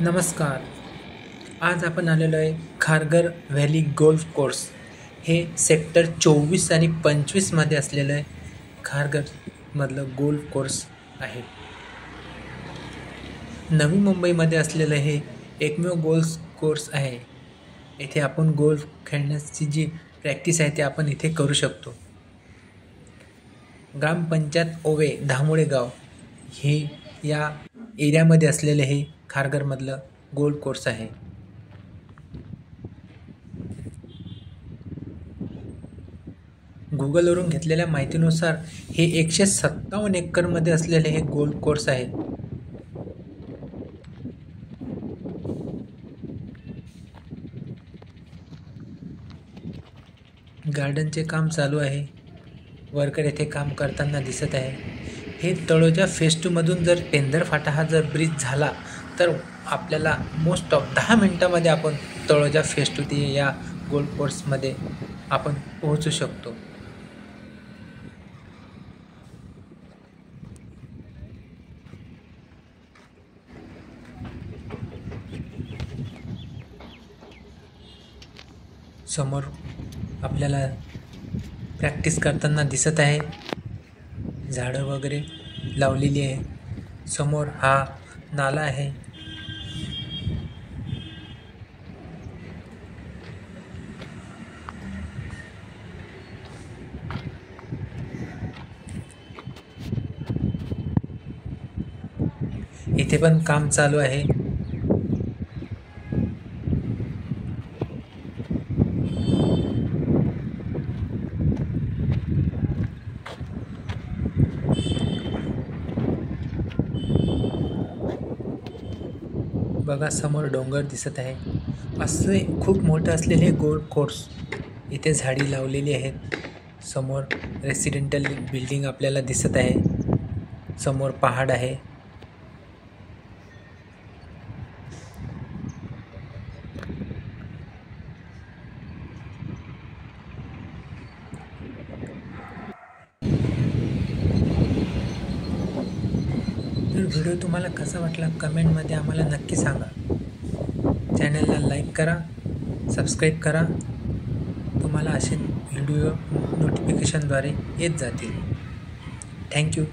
नमस्कार. आज आपण आलेलो आहे खारघर व्हॅली गोल्फ कोर्स. हे सेक्टर 24 आणि 25मध्ये असलेलं आहे खारघरमधलं गोल्फ कोर्स आहे. नवी मुंबईमध्ये असलेलं हे एकमेव गोल्फ कोर्स आहे. येथे आपण गोल्फ खेळण्याची जी प्रॅक्टिस आहे ते आपण इथे करू शकतो. ग्रामपंचायत ओवे धामोळे गाव हे या एरियामध्ये असलेले हे खारघरमधलं गोल्फ कोर्स आहे. गुगलवरून घेतलेल्या माहितीनुसार हे 157 एकरमध्ये असलेले हे गोल्फ कोर्स आहे. गार्डनचे काम चालू आहे. वर्कर येथे काम करताना दिसत आहे. हे तळोजा फेज 2 मधून जर टेंदर फाटा हा जर ब्रिज झाला तर आपल्याला मोस्ट ऑफ 10 मिनिटामध्ये आपण तळोजा फेज 2 ते या गोल्फ कोर्समध्ये आपण पोहोचू शकतो. समोर आपल्याला प्रॅक्टिस करताना दिसत आहे. झाडं वगैरे लावलेली आहे. समोर हा नाला आहे. इथे पण काम चालू आहे. बघा समोर डोंगर दिसत आहे. असे खूप मोठे असलेले गोल्फ कोर्स. इथे झाडी लावलेली आहेत. समोर रेसिडेंटल बिल्डिंग आपल्याला दिसत आहे. समोर पहाड आहे. तर व्हिडिओ तुम्हाला कसा वाटला कमेंटमध्ये आम्हाला नक्की सांगा. चॅनलला लाईक करा, सबस्क्राईब करा. तुम्हाला असे व्हिडिओ नोटिफिकेशनद्वारे येत जातील. थँक्यू.